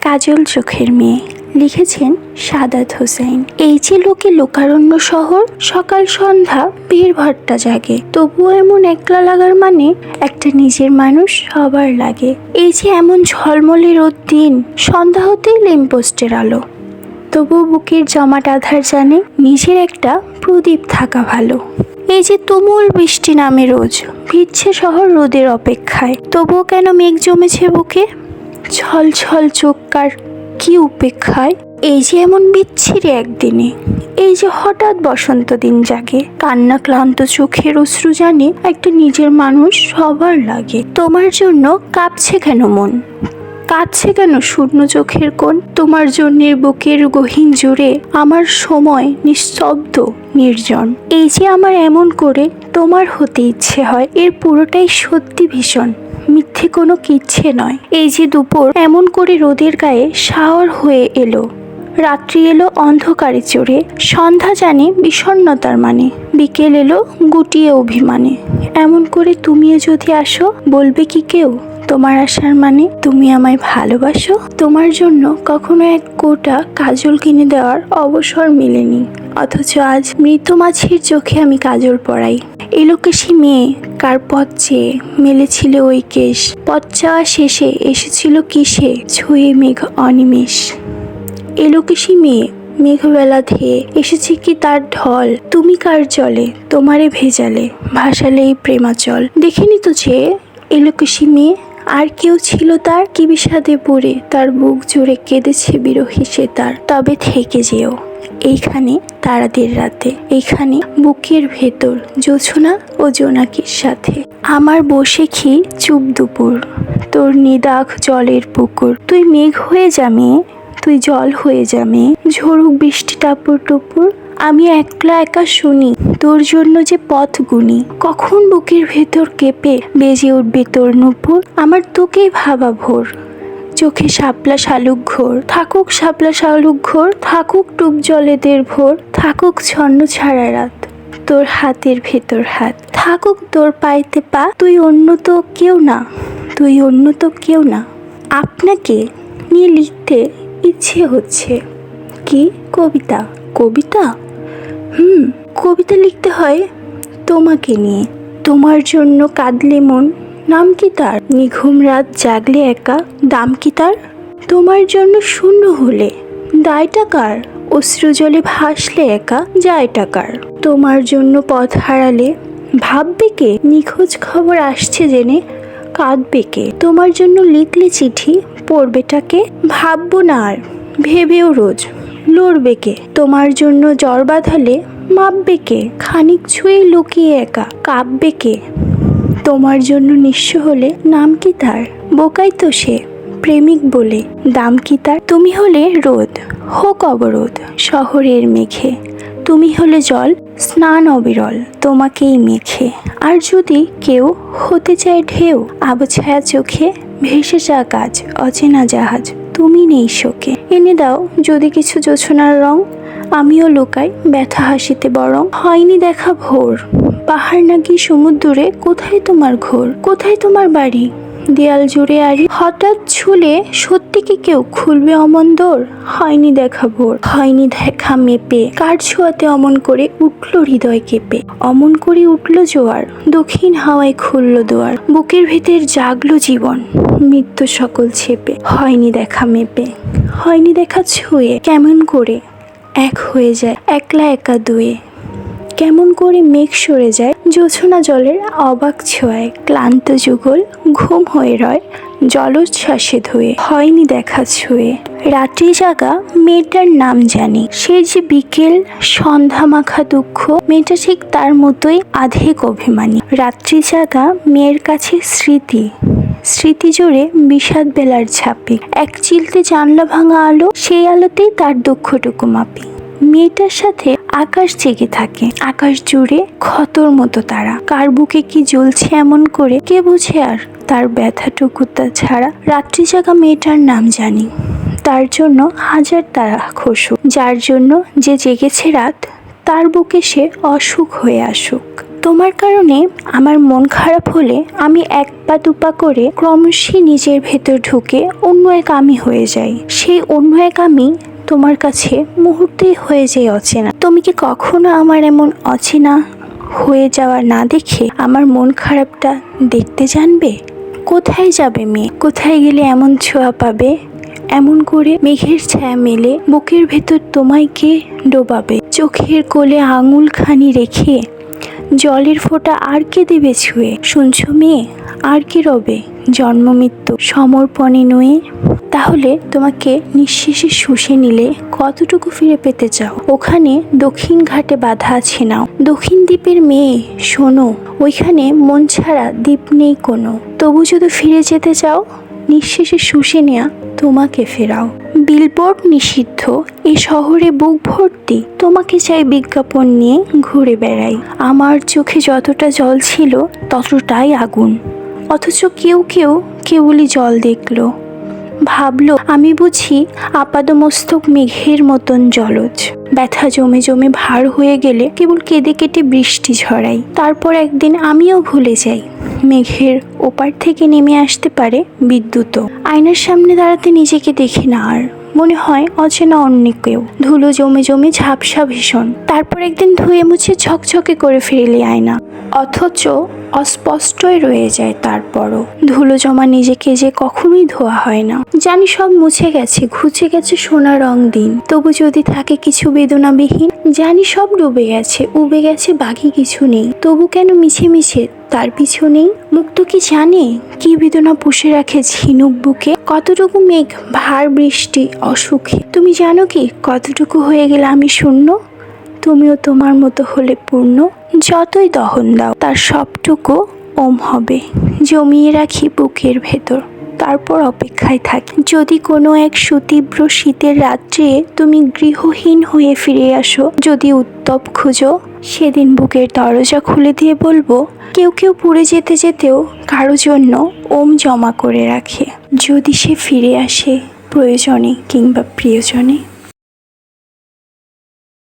কাজল চোখের মেয়ে, লিখেছেন সাদাত হোসেন। এই যে লোকে লোকারণ্য শহর, সকাল সন্ধ্যা ভিড়ভাট্টা জাগে, তবুও এমন একলা লাগার মানে একটা নিজের মানুষ সবার লাগে। এই যে এমন ঝলমলে রোদ দিন, সন্ধ্যা হতেই ল্যাম্পপোস্টের আলো, তবুও বুকের জমাট আধার জানে নিজের একটা প্রদীপ থাকা ভালো। এই যে তুমুল বৃষ্টি নামে রোজ, ভিজছে শহর রোদের অপেক্ষায়, তবুও কেন মেঘ জমেছে বুকে, ছল ছল চোখ কার কি উপেক্ষায়। এই যে এমন বিচ্ছিরি একদিনে, এই যে হঠাৎ বসন্ত দিন জাগে, কান্না ক্লান্ত চোখের অশ্রু জানে একটা নিজের মানুষ সবার লাগে। তোমার জন্য কাঁপছে কেন মন, কাঁদছে কেন শূন্য চোখের কোণ, তোমার জন্য বুকের গহীন জুড়ে আমার সময় নিস্তব্ধ নির্জন। এই যে আমার এমন করে তোমার হতে ইচ্ছে হয়, এর পুরোটাই সত্যি ভীষণ, মিথ্যে কোনো কিচ্ছে নয়। এই যে দুপুর এমন করে রোদের গায়ে শাওর হয়ে এলো, রাত্রি এলো অন্ধকারে চড়ে, সন্ধ্যা জানে বিষণ্ণতার মানে, বিকেল এলো গুটিয়ে অভিমানে। এমন করে তুমিও যদি আসো, বলবে কি কেউ তোমার আসার মানে তুমি আমায় ভালোবাসো। তোমার জন্য কখনো এক গোটা কাজল কিনে দেওয়ার অবসর মেলেনি, অথচ আজ মৃত মাছির চোখে আমি কাজল পরাই। এলোকেশী মেয়ে কার পথ চেয়ে মেলেছিল ওই কেশ, পথ চাওয়া শেষে এসেছিল কিসে ছুঁয়ে মেঘ অনিমেষ। এলোকেশী মেয়ে মেঘবেলা ধেয়ে এসেছে কি তার ঢল, তুমি কার জলে তোমারে ভেজালে ভাসালে এই প্রেমাচল। দেখিনি তো চেয়ে এলোকেশী মেয়ে আর কেউ ছিল তার, কি বিষাদে পড়ে তার বুক জুড়ে কেঁদেছে বিরহী সে তার। তবে থেকে যেও এইখানে তারাদের রাতে, এইখানে বুকের ভেতর জোছনা ও জোনাকির সাথে। আমার বসে খি চুপ দুপুর, তোর নিদাখ জলের পুকুর, তুই মেঘ হয়ে যা মেয়ে, তুই জল হয়ে যা মেয়ে, ঝরুক বৃষ্টি টাপুর টুপুর, আমি একলা একা শুনি তোর জন্য যে পথ গুনি। কখন বুকের ভেতর কেঁপে বেজে উঠবে তোর নূপুর, আমার তোকেই ভাবা ভোর, চোখে শাপলা শালুক ঘোর, থাকুক শাপলা শালুক ঘোর, থাকুক টুপ জলেদের ভোর, থাকুক ছন্ন ছাড়া রাত, তোর হাতের ভেতর হাত, থাকুক তোর পাইতে পা, তুই অন্য তো কেউ না, তুই অন্য তো কেউ না। আপনাকে নিয়ে লিখতে ইচ্ছে হচ্ছে। কি কবিতা? কবিতা? কবিতা লিখতে হয় তোমাকে নিয়ে। তোমার জন্য কাঁদলে মন, নাম কি তার? নিঘুম রাত জাগলে একা, দাম কি তার? তোমার জন্য শূন্য হলে দায়টা কার? অশ্রু জলে ভাসলে একা, যায়টা কার? তোমার জন্য পথ হারালে ভাববে কে? নিখোঁজ খবর আসছে জেনে কাঁদবে কে? তোমার জন্য লিখলে চিঠি পড়বেটাকে, ভাববো না আর ভেবেও রোজ লড়বে কে? তোমার জন্য জ্বর বাঁধালে মাপবে কে? খানিক ছুঁয়ে লুকিয়ে একা কাঁপবে কে? তোমার জন্য নিঃস্ব হলে নাম কি তার? বোকাই তো সে প্রেমিক বলে, দাম কি তার? তুমি হলে রোদ, হোক অবরোধ শহরের মেঘে, তুমি হলে জল স্নান অবিরল তোমাকেই মেখে। আর যদি কেউ হতে চায় ঢেউ, আবছায়া চোখে ভেসে যা কাজ অচেনা জাহাজ, তুমি নেই শোকে। এনে দাও যদি কিছু জোছনার রং, আমিও লুকাই ব্যথা হাসিতে বরং। হয়নি দেখা ভোর, পাহাড় নাকি সমুদ্রে, কোথায় তোমার ঘোর? কোথায় তোমার বাড়ি? দেয়াল জুড়ে আড়ি, হঠাৎ ছুলে সত্যি কি কেউ খুলবে অমন দোর? হয়নি দেখা ভোর, হয়নি দেখা মেপে, কার ছোঁয়াতে অমন করে উঠল হৃদয় কেঁপে। অমন করে উঠল জোয়ার, দক্ষিণ হাওয়ায় খুলল দুয়ার, বুকের ভেতর জাগলো জীবন মৃত্যু সকল ছেপে। হয়নি দেখা মেপে, হয়নি দেখা ছুঁয়ে, কেমন করে এক হয়ে যায় একলা একা দুয়ে, কেমন করে মেঘ সরে যায় জোছনা জলের অবাক ছোঁয়ায়, ক্লান্ত যুগল ঘুম হয়ে রয় জলোচ্ছ্বাসে ধুয়ে। হয়নি দেখা ছুঁয়ে, রাত্রি জাগা মেয়েটার নাম জানি, সে যে বিকেল সন্ধ্যা মাখা দুঃখ, মেয়েটা ঠিক তার মতোই আধেক অভিমানী। রাত্রি জাগা মেয়ের কাছে স্মৃতি, স্মৃতি জুড়ে বিষাদ বেলার ছাপে, এক চিলতে জানলা ভাঙা আলো, সেই আলোতেই তার দুঃখটুকু মাপি। মেয়েটার সাথে আকাশ জেগে থাকে, আকাশ জুড়ে ক্ষতর মতো তারা, কার বুকে কি জ্বলছে এমন করে কে বুঝে আর তার ব্যথাটুকু তা ছাড়া। রাত্রি জাগা মেয়েটার নাম জানি, তার জন্য হাজার তারা খসুক, যার জন্য যে জেগেছে রাত, তার বুকে সে অসুখ হয়ে আসুক। তোমার কারণে আমার মন খারাপ হলে আমি এক পা দুপা করে ক্রমশই নিজের ভেতর ঢুকে অন্য এক আমি হয়ে যাই। সেই অন্য এক আমি তোমার কাছে মুহূর্তেই হয়ে যায় অচেনা। তুমি কি কখনো আমার এমন অচেনা হয়ে যাওয়া না দেখে আমার মন খারাপটা দেখতে জানবে? কোথায় যাবে মেয়ে? কোথায় গেলে এমন ছোঁয়া পাবে? এমন করে মেঘের ছায়া মেলে বুকের ভেতর তোমায় কে ডোবাবে? চোখের কোলে আঙুলখানি রেখে জলের ফোঁটা আর কে দেবে ছুঁয়ে? শুনছো মেয়ে, আর কি রবে জন্ম মৃত্যু সমর্পণে নুয়ে? তাহলে তোমাকে নিঃশেষে শুষে নিলে কতটুকু ফিরে পেতে চাও? ওখানে দক্ষিণ ঘাটে বাঁধা আছে নাও। দক্ষিণ দ্বীপের মেয়ে শোনো, ওইখানে মন ছাড়া দ্বীপ নেই কোনো। তবু যদি ফিরে যেতে চাও, নিঃশেষে শুষে নেয়া তোমাকে ফেরাও। বিলবোর্ড নিষিদ্ধ এই শহরে বুক ভর্তি, তোমাকে চাই বিজ্ঞাপন নিয়ে ঘুরে বেড়াই। আমার চোখে যতটা জল ছিল ততটাই আগুন, অথচ কেউ কেউ কেবলই জল দেখলো, ভাবলো আমি বুঝি আপাদমস্তক মেঘের মতন জলজ। ব্যথা জমে জমে ভার হয়ে গেলে কেবল কেঁদে কেটে বৃষ্টি ঝরাই। তারপর একদিন আমিও ভুলে যাই, মেঘের ওপার থেকে নেমে আসতে পারে বিদ্যুৎও। আয়নার সামনে দাঁড়াতে নিজেকে দেখি না আর, মনে হয় অচেনা অন্য কেউ। ধুলো জমে জমে ঝাপসা ভীষণ। তারপর একদিন ধুয়ে মুছে ঝকঝকে করে ফিরলে আয়না, অথচ অস্পষ্টই রয়ে যায় তারপরও। ধুলো জমা নিজেকে যে কখনোই ধোয়া হয় না। জানি সব মুছে গেছে, ঘুচে গেছে সোনা রং দিন, তবু যদি থাকে কিছু বেদনাবিহীন। জানি সব ডুবে গেছে, উবে গেছে, বাকি কিছু নেই, তবু কেন মিছে মিছে তার পিছু নেই? মুক্ত কি জানে কি বেদনা পুষে রাখে ঝিনুক বুকে? কতটুকু মেঘ, ভার, বৃষ্টি, অসুখে। তুমি জানো কি কতটুকু হয়ে গেলে আমি শূন্য? তুমিও তোমার মতো হলে পূর্ণ। যতই দহন দাও তার সবটুকু ওম হবে, জমিয়ে রাখি বুকের ভেতর, তারপর অপেক্ষায় থাকি। যদি কোনো এক সুতীব্র শীতের রাত্রে তুমি গৃহহীন হয়ে ফিরে আসো, যদি উত্তপ খুঁজো, সেদিন বুকের দরজা খুলে দিয়ে বলবো, কেউ কেউ পুড়ে যেতে যেতেও কারো জন্য ওম জমা করে রাখে। যদি সে ফিরে আসে প্রয়োজনে কিংবা প্রিয়জনে।